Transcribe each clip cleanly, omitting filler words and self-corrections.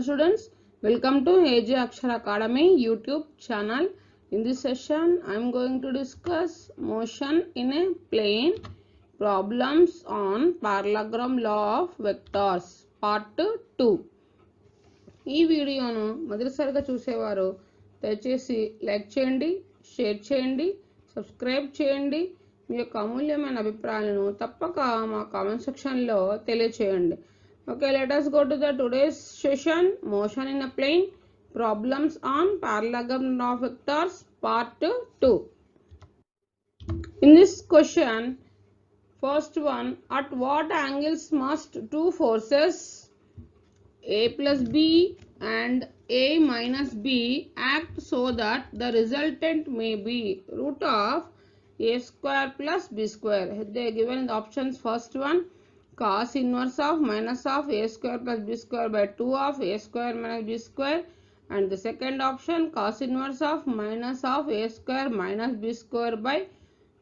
Hello students, welcome to AJ Akshara Academy YouTube channel. In this session, I am going to discuss motion in a plane, problems on parallelogram law of vectors, part 2. ఈ వీడియోను మొదటిసారిగా చూసేవారు దయచేసి like చేయండి, share చేయండి, subscribe చేయండి. మీ యొక్క అమూల్యమైన అభిప్రాయాలను తప్పక మా కామెంట్ సెక్షన్లో తెలియచేయండి. Okay, let us go to the today's session, motion in a plane, problems on parallelogram of vectors, part 2. In this question, first one, at what angles must two forces A plus B and A minus B act so that the resultant may be root of A square plus B square? They are given the options. First one, cos inverse of minus of A square plus B square by 2 of A square minus B square, and the second option, cos inverse of minus of A square minus B square by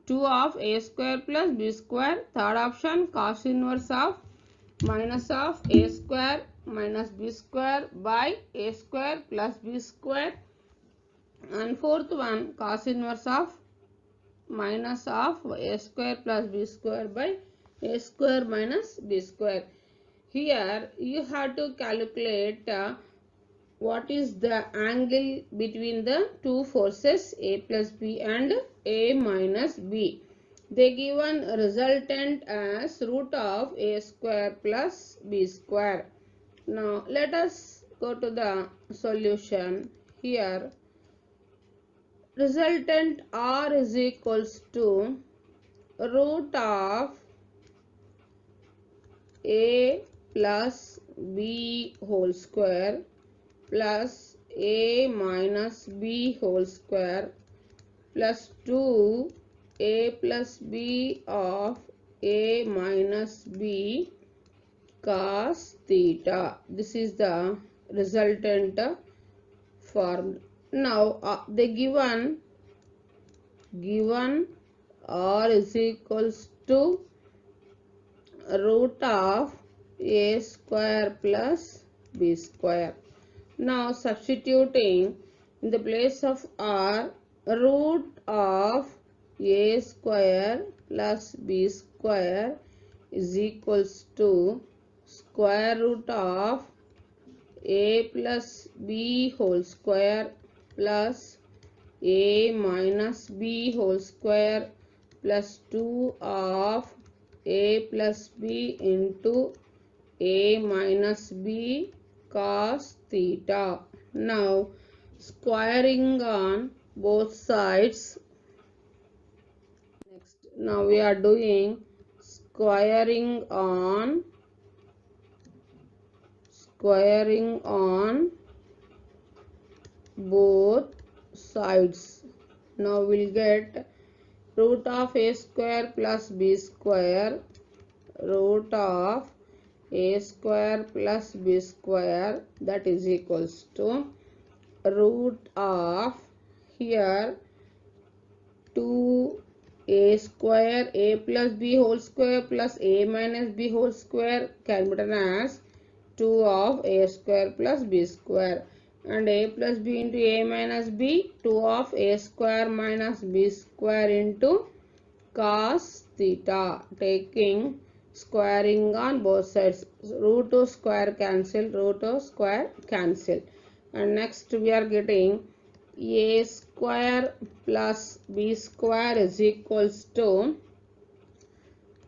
2 of A square plus B square. Third option, cos inverse of minus of A square minus B square by A square plus B square, and fourth one, cos inverse of minus of A square plus B square by A square minus B square. Here you have to calculate what is the angle between the two forces A plus B and A minus B. They given resultant as root of A square plus B square. Now let us go to the solution. Here resultant R is equals to root of A plus B whole square plus A minus B whole square plus 2A plus B of A minus B cos theta. This is the resultant formed. Now the given R is equals to root of A square plus B square. Now substituting in the place of R, root of A square plus B square is equals to square root of A plus B whole square plus A minus B whole square plus 2 of A plus B into A minus B cos theta. Now squaring on both sides. Next, now we are doing squaring on both sides. Now we'll get root of A square plus B square, root of A square plus B square, that is equals to root of, here 2A square A plus B whole square plus A minus B whole square can be written as 2 of A square plus B square, and A plus B into A minus B, 2 of A square minus B square into cos theta. Taking squaring on both sides, root to square cancel, root to square cancel, and next we are getting A square plus B square is equals to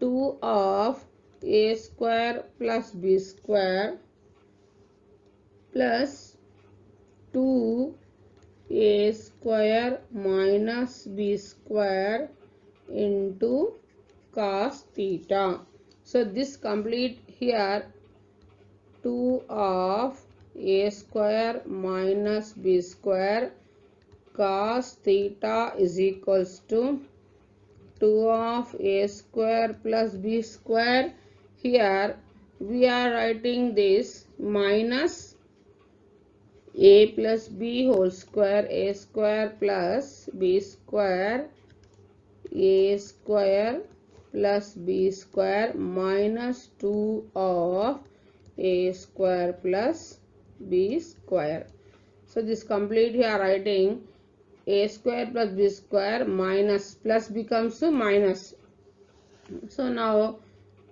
2 of A square plus B square plus 2A square minus B square into cos theta. So this complete here 2 of A square minus B square cos theta is equals to 2 of A square plus B square. Here we are writing this minus A plus B whole square, A square plus B square, A square plus B square minus 2 of A square plus b square. So this complete we are writing a square plus b square minus plus becomes minus. So now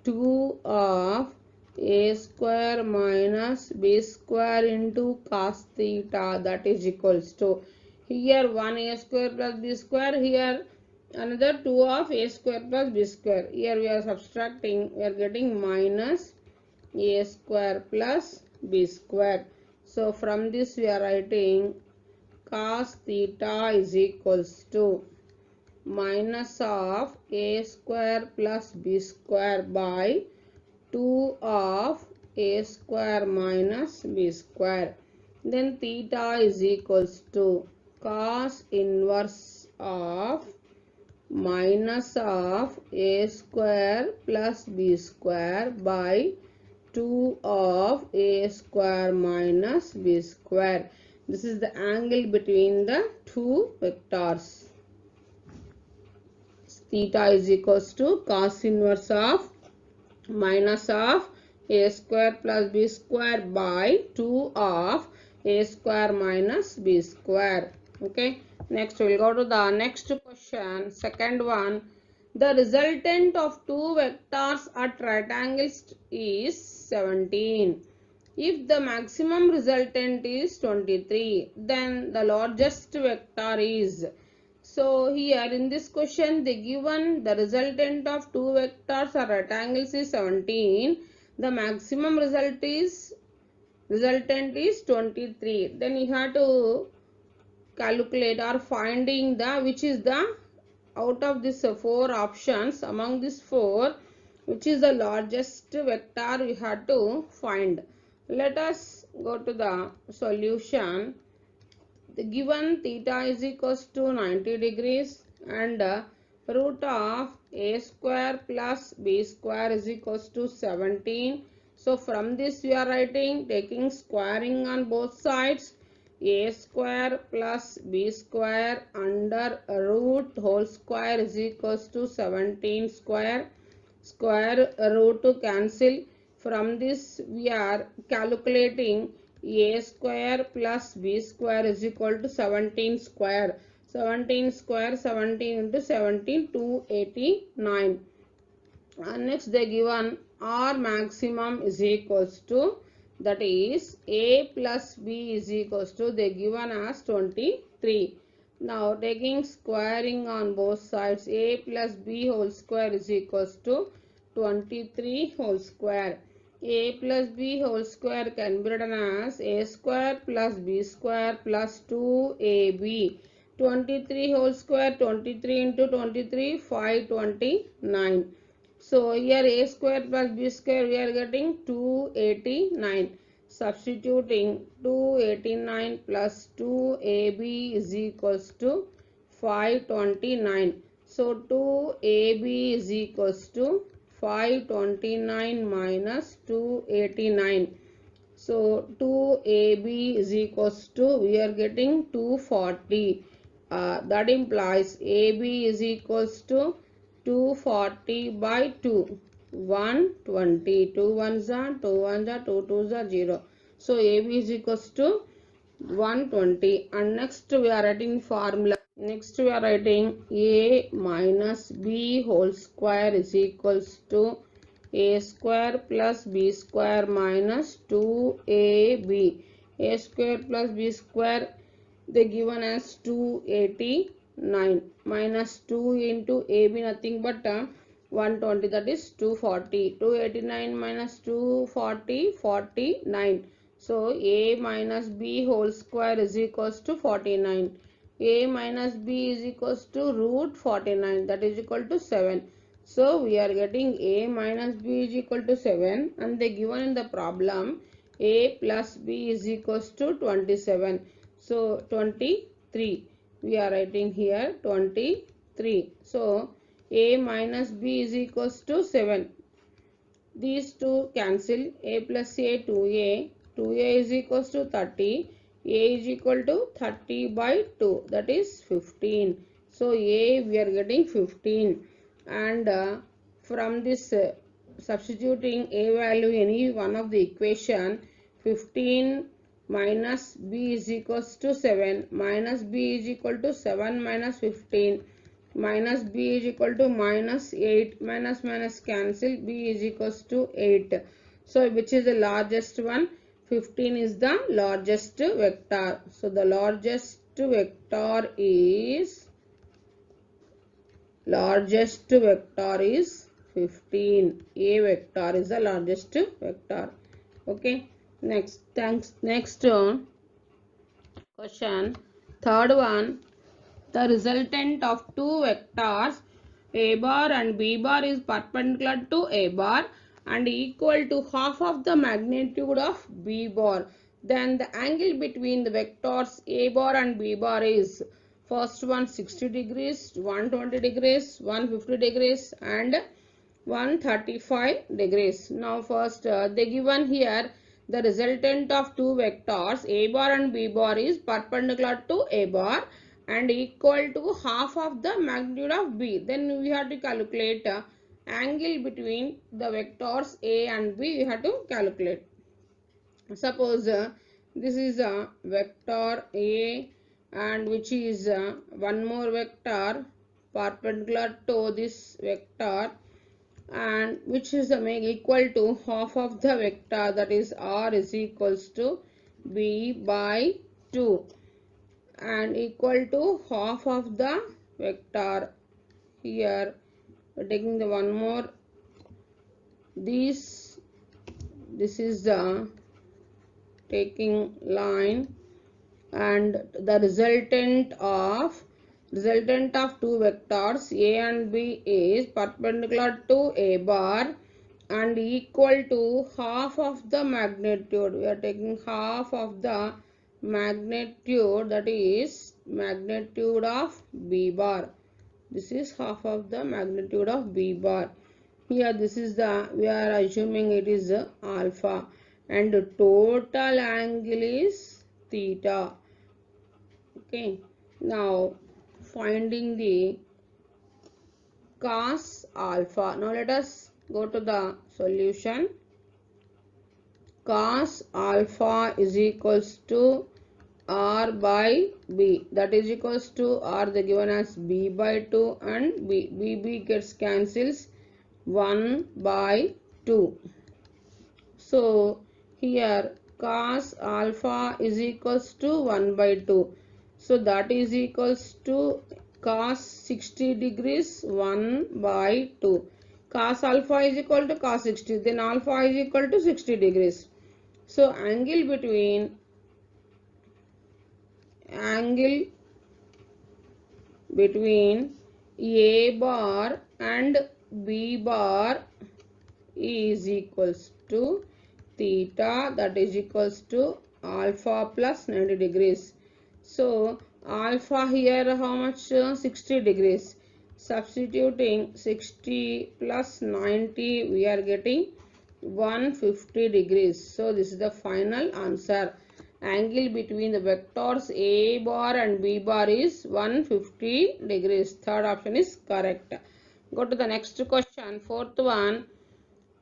2 of a square minus b square into cos theta, that is equals to, here 1 a square plus b square, here another 2 of a square plus b square. Here we are subtracting, we are getting minus a square plus b square. So from this we are writing cos theta is equals to minus of a square plus b square by 2 of a square minus b square. Then theta is equals to cos inverse of minus of a square plus b square by 2 of a square minus b square. This is the angle between the two vectors. Theta is equals to cos inverse of minus of a square plus b square by 2 of a square minus b square. Okay, next we will go to the next question. Second one, the resultant of two vectors at right angles is 17. If the maximum resultant is 23, then the largest vector is. So here in this question they given the resultant of two vectors or rectangles is 17. The maximum resultant is 23. Then you have to calculate or finding the which is the out of this four options, among these four, which is the largest vector we have to find. Let us go to the solution. The given theta is equals to 90 degrees and root of a square plus b square is equals to 17. So from this we are writing, taking squaring on both sides, a square plus b square under root whole square is equals to 17 square. Square root to cancel. From this we are calculating a square plus b square is equal to 17 square. 17 square, 17 into 17, 289. And next they given R maximum is equals to, that is a plus b is equals to, they given as 23. Now taking squaring on both sides, a plus b whole square is equals to 23 whole square. A plus b whole square can be written as a square plus b square plus 2ab. 23 whole square, 23 into 23, 529. So here a square plus b square we are getting 289. Substituting 289 plus 2ab is equals to 529. So 2ab is equals to 529 minus 289. So 2ab is equals to, we are getting 240. That implies AB is equals to 240 by 2, 120. 2 ones are 2 ones are 2 twos are 0. So AB is equals to 120. And next we are writing formula. Next we are writing A minus B whole square is equals to a square plus b square minus 2ab. A square plus b square they given as 289 minus 2 into ab, nothing but 120, that is 240. 289 minus 240, 49. So a minus b whole square is equals to 49. A minus b is equals to root 49, that is equal to 7. So we are getting a minus b is equal to 7, and they given in the problem a plus b is equals to 27. So 23 we are writing here 23. So a minus b is equals to 7. These two cancel. A plus a 2a. 2a is equals to 30. A is equal to 30 by 2, that is 15. So a we are getting 15. And from this substituting a value any one of the equation, 15 minus b is equals to 7, minus b is equal to 7 minus 15, minus b is equal to minus 8, minus minus cancel, b is equals to 8. So which is the largest one? 15 is the largest vector. So the largest vector is 15. A vector is the largest vector. Okay. Next question. Third one. The resultant of two vectors a bar and b bar is perpendicular to a bar and equal to half of the magnitude of b bar. Then the angle between the vectors a bar and b bar is first one 60 degrees, 120 degrees, 150 degrees and 135 degrees. Now first they given here the resultant of two vectors a bar and b bar is perpendicular to a bar and equal to half of the magnitude of b. Then we have to calculate angle between the vectors a and b. We have to calculate. Suppose this is a vector a and which is one more vector perpendicular to this vector and which is equal to half of the vector, that is r is equals to b by 2 and equal to half of the vector. Here we are taking the one more, this is the taking line and the resultant of two vectors a and b is perpendicular to a bar and equal to half of the magnitude. We are taking half of the magnitude, that is magnitude of b bar. This is half of the magnitude of b bar. Here this is the, we are assuming it is alpha and the total angle is theta. Okay, now finding the cos alpha. Now let us go to the solution. Cos alpha is equals to r by b, that is equals to r they given as b by 2 and b gets cancels 1 by 2. So here cos alpha is equals to 1 by 2. So that is equals to cos 60 degrees 1 by 2. Cos alpha is equal to cos 60. Then alpha is equal to 60 degrees. So angle between a bar and b bar is equals to theta, that is equals to alpha plus 90 degrees. So alpha here how much? 60 degrees. Substituting 60 plus 90 we are getting 150 degrees. So this is the final answer. Angle between the vectors a bar and b bar is 150 degrees. Third option is correct. Go to the next question. Fourth one.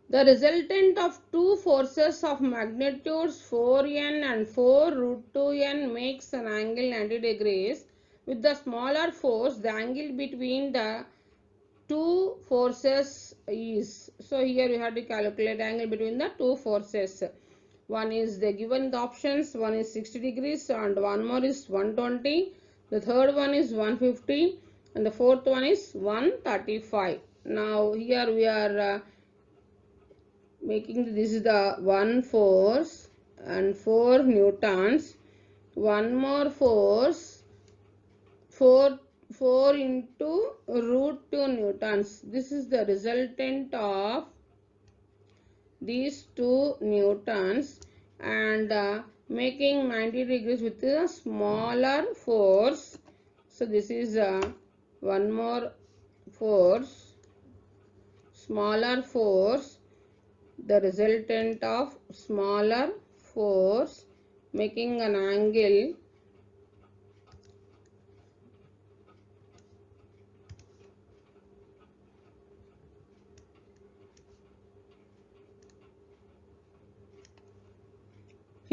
The resultant of two forces of magnitudes 4n and 4 root 2n makes an angle 90 degrees. With the smaller force, the angle between the two forces is. So here we have to calculate angle between the two forces. One is they given the options, one is 60 degrees and one more is 120. The third one is 150 and the fourth one is 135. Now here we are making this is the one force and 4 newtons, one more force 4 into root 2 newtons. This is the resultant of these 2 newtons and making 90 degrees with a smaller force. So this is one more force, smaller force, the resultant of smaller force making an angle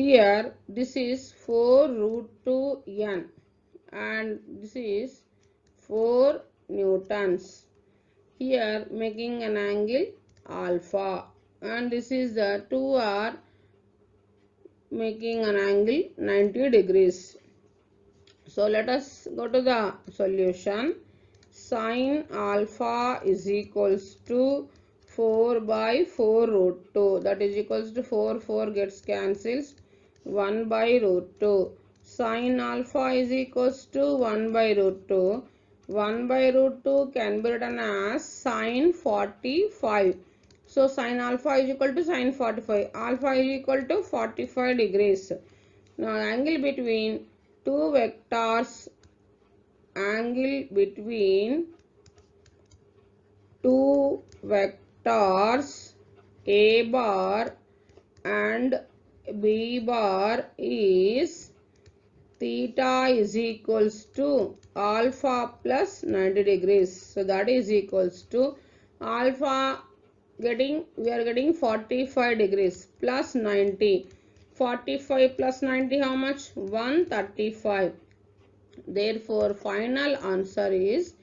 Here this is 4 root 2 n and this is 4 newtons. Here making an angle alpha, and this is the 2 are making an angle 90 degrees. So let us go to the solution. Sine alpha is equals to 4 by 4 root 2, that is equals to 4 gets cancels, 1 by root 2. Sine alpha is equals to 1 by root 2. 1 by root 2 can be written as sine 45. So sine alpha is equal to sine 45. Alpha is equal to 45 degrees. Now angle between two vectors, angle between two vectors A bar and B bar is theta is equals to alpha plus 90 degrees. So that is equals to alpha we are getting 45 degrees plus 90. 45 plus 90 how much? 135. Therefore final answer is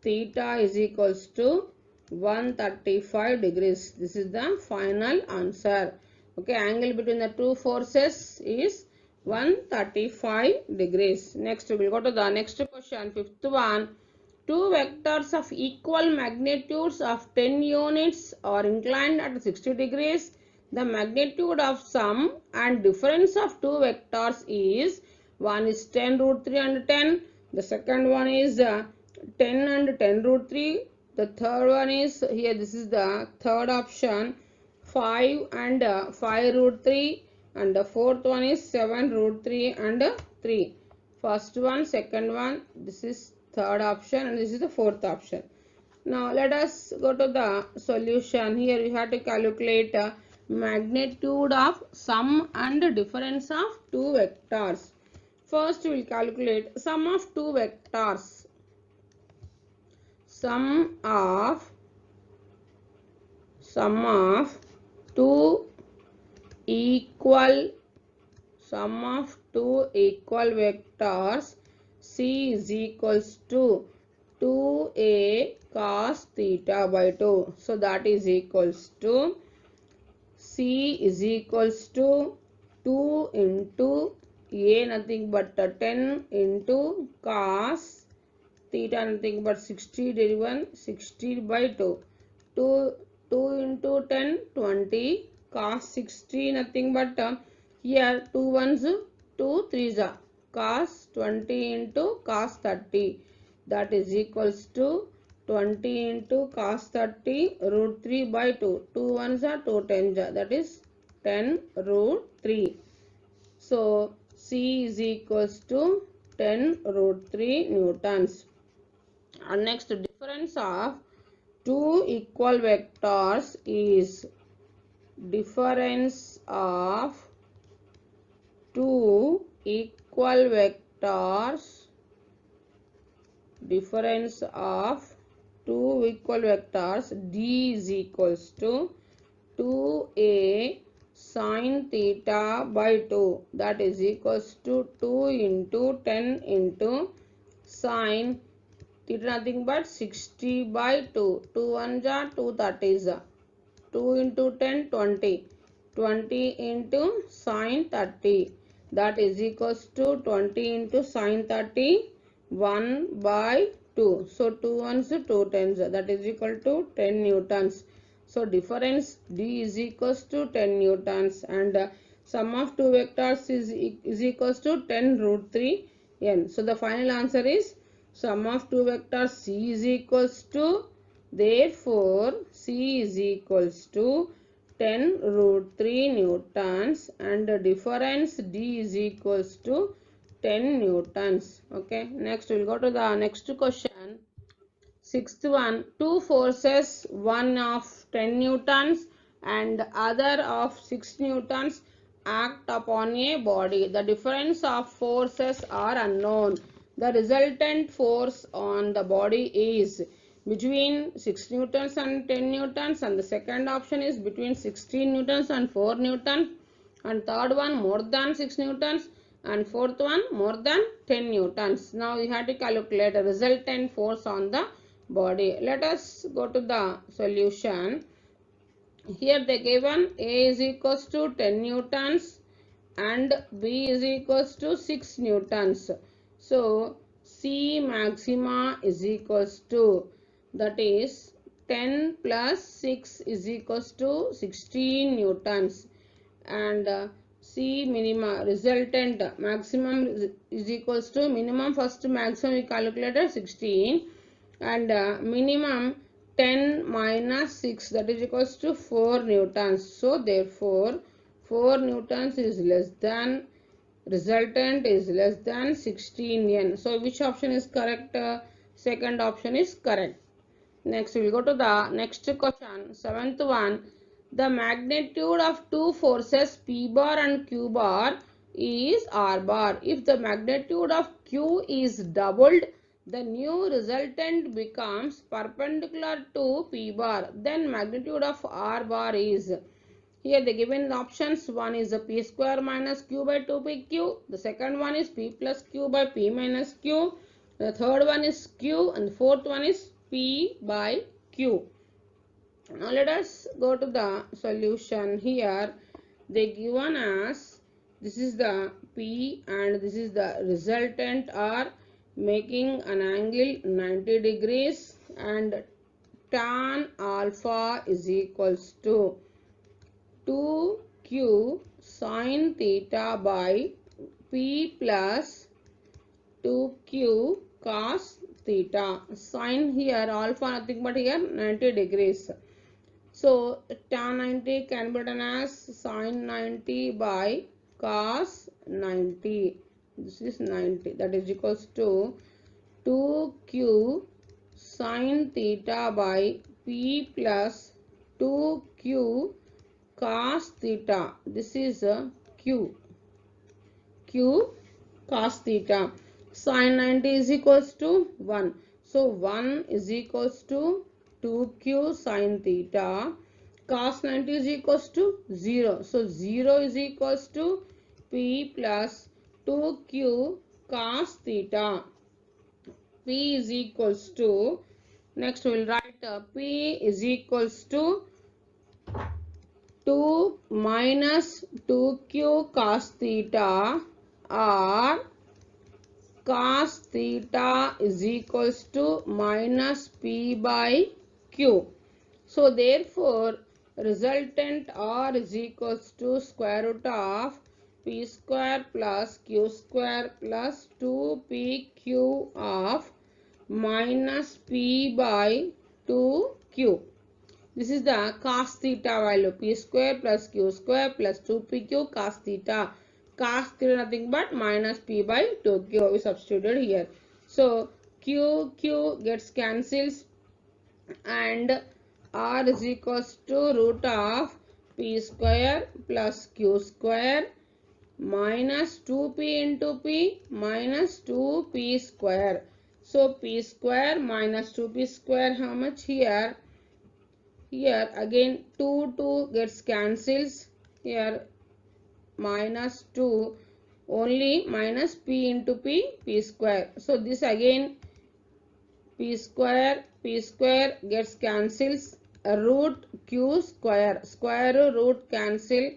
theta is equals to 135 degrees. This is the final answer. Okay, angle between the two forces is 135 degrees. Next we will go to the next question, fifth one. Two vectors of equal magnitudes of 10 units are inclined at 60 degrees. The magnitude of sum and difference of two vectors is, one is 10 root 3 and 10. The second one is 10 and 10 root 3. The third one is, here this is the third option, 5 and 5 root 3. And the fourth one is 7 root 3 and 3. First one, second one, this is third option, and this is the fourth option. Now let us go to the solution. Here we have to calculate magnitude of sum and difference of two vectors. First we will calculate sum of two vectors. Sum of two equal vectors C is equals to 2a cos theta by 2. So that is equals to C is equals to 2 into a nothing but 10 into cos theta nothing but 60 divided 60 by 2. 2 into 10 20 cos 60 nothing but here 2 ones 2 threes are cos 20 into cos 30, that is equals to 20 into cos 30 root 3 by 2. 2 ones are 2 tens are, that is 10 root 3. So C is equals to 10 root 3 newtons. And next, difference of two equal vectors is difference of two equal vectors D is equals to 2a sin theta by 2, that is equals to 2 into 10 into sin theta nothing but 60 by 2. 2 ones are 2 thirties. 2 into 10 20. 20 into sin 30, that is equals to 20 into sin 30 1 by 2. So 2 ones 2 tens, that is equal to 10 newtons. So difference D is equals to 10 newtons, and sum of two vectors is equals to 10 root 3 n. So the final answer is sum of two vectors C is equals to, therefore C is equals to 10 root 3 newtons, and the difference D is equals to 10 newtons. Okay, next we will go to the next question. Sixth one, two forces, one of 10 newtons and other of 6 newtons act upon a body. The difference of forces are unknown. The resultant force on the body is between 6 newtons and 10 newtons, and the second option is between 16 newtons and 4 newtons, and third one more than 6 newtons, and fourth one more than 10 newtons. Now we have to calculate the resultant force on the body. Let us go to the solution. Here they given A is equals to 10 newtons and B is equals to 6 newtons. So C maxima is equals to, that is 10 plus 6 is equals to 16 newtons, and C minima resultant maximum is equals to minimum, first maximum we calculated 16, and minimum 10 minus 6, that is equals to 4 newtons. So therefore 4 newtons is less than, resultant is less than 16 N. So which option is correct? Second option is correct. Next we will go to the next question, seventh one. The magnitude of two forces P bar and Q bar is R bar. If the magnitude of Q is doubled, the new resultant becomes perpendicular to P bar. Then magnitude of R bar is, here the given options, one is the P square minus Q by 2PQ. The second one is P plus Q by P minus Q. The third one is Q, and the fourth one is P by Q. Now let us go to the solution. Here they given us, this is the P and this is the resultant are making an angle 90 degrees, and tan alpha is equals to 2q sine theta by P plus 2q cos theta. Sine here alpha nothing but here 90 degrees. So tan 90 can be written as sine 90 by cos 90. This is 90, that is equals to 2q sine theta by P plus 2q cos theta. This is q cos theta. Sin 90 is equals to 1. So 1 is equals to 2q sin theta. Cos 90 is equals to 0. So 0 is equals to P plus 2q cos theta. P is equals to, next we will write P is equals to 2 minus 2q cos theta, or cos theta is equals to minus P by Q. So therefore resultant R is equals to square root of P square plus Q square plus 2PQ of minus P by 2Q. This is the cos theta value, P square plus Q square plus 2PQ cos theta. Cos theta nothing but minus P by 2Q we substituted here. So Q gets cancels, and R is equals to root of P square plus Q square minus 2P into P minus 2P square. So P square minus 2P square, how much here? Here again 2 gets cancels, here minus 2, only minus P into P square. So this again P square gets cancels, root Q square, square root cancel,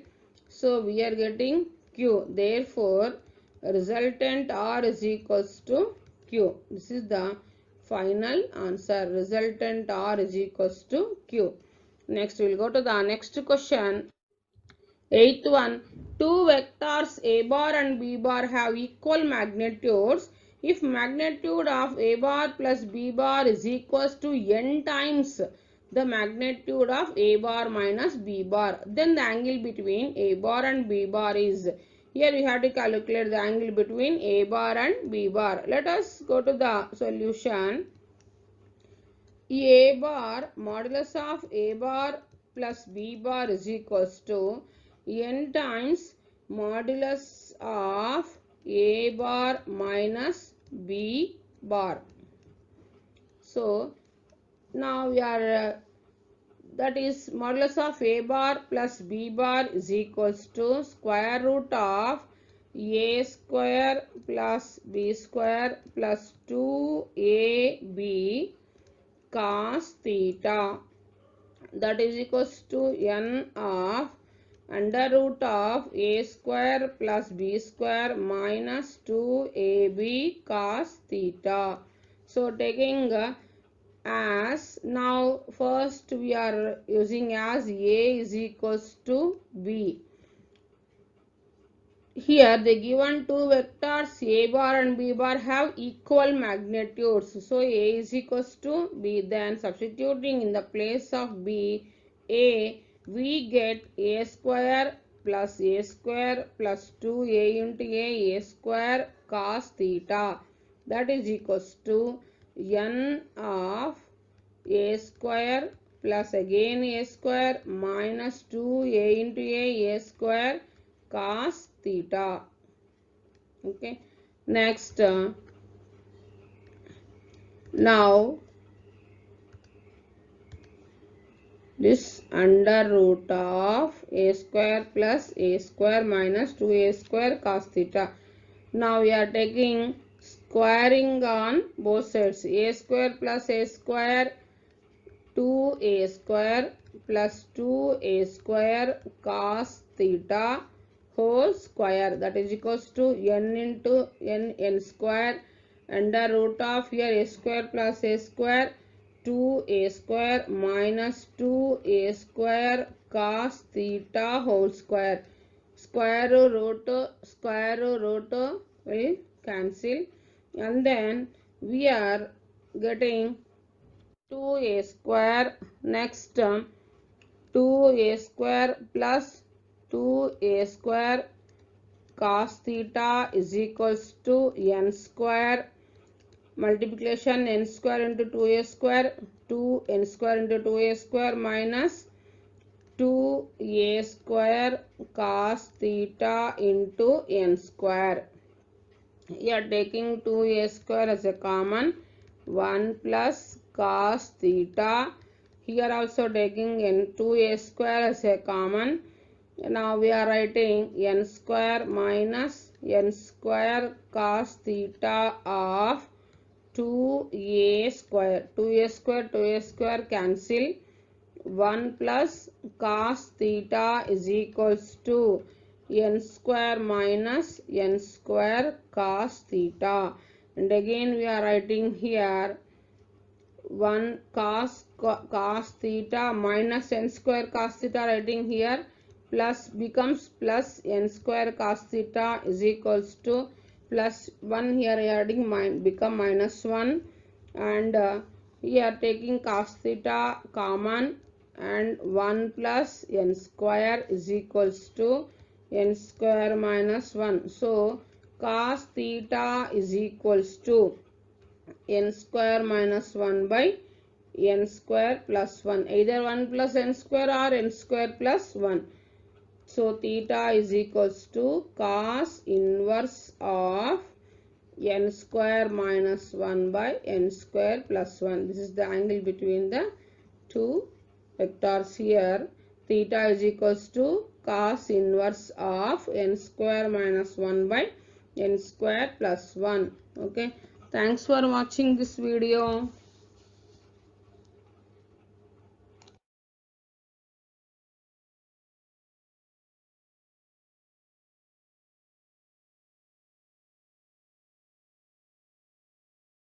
so we are getting Q. Therefore resultant R is equals to Q. This is the final answer, resultant R is equals to Q. Next we will go to the next question. Eighth one. Two vectors A bar and B bar have equal magnitudes. If magnitude of A bar plus B bar is equals to n times the magnitude of A bar minus B bar, then the angle between A bar and B bar is. Here we have to calculate the angle between A bar and B bar. Let us go to the solution. A bar modulus of A bar plus B bar is equals to n times modulus of A bar minus B bar. So now we are that is modulus of a bar plus b bar is equals to square root of a square plus b square plus 2ab cos theta, that is equals to n of under root of a square plus b square minus 2ab cos theta. So taking as now first we are using as a is equals to b. Here the given two vectors a bar and b bar have equal magnitudes. So a is equals to b. Then substituting in the place of b, a, we get a square plus 2a into a square cos theta, that is equals to n of a square plus again a square minus 2a into a square cos theta. Okay, next now this under root of a square plus a square minus 2a square cos theta. Now we are taking squaring on both sides, a square plus a square 2a square plus 2a square cos theta whole square, that is equals to n into n square under root of here a square plus a square 2a square minus 2a square cos theta whole square. Square root will cancel, and then we are getting 2a square. Next term 2a square plus 2a square cos theta is equals to n square multiplication n square into 2a square 2n square into 2a square minus 2a square cos theta into n square. Here taking 2a square as a common, 1 plus cos theta. Here also taking n 2a square as a common. Now we are writing n square minus n square cos theta of 2a square. 2a square cancel. 1 plus cos theta is equals to n square minus n square cos theta, and again we are writing here 1 cos theta minus n square cos theta, writing here plus becomes plus n square cos theta is equals to plus 1, here adding become minus 1, and here taking cos theta common, and 1 plus n square is equals to n square minus 1. So cos theta is equals to n square minus 1 by n square plus 1, either 1 plus n square or n square plus 1. So theta is equals to cos inverse of n square minus 1 by n square plus 1. This is the angle between the two vectors here. Theta is equals to cos inverse of n square minus 1 by n square plus 1. Okay, thanks for watching this video.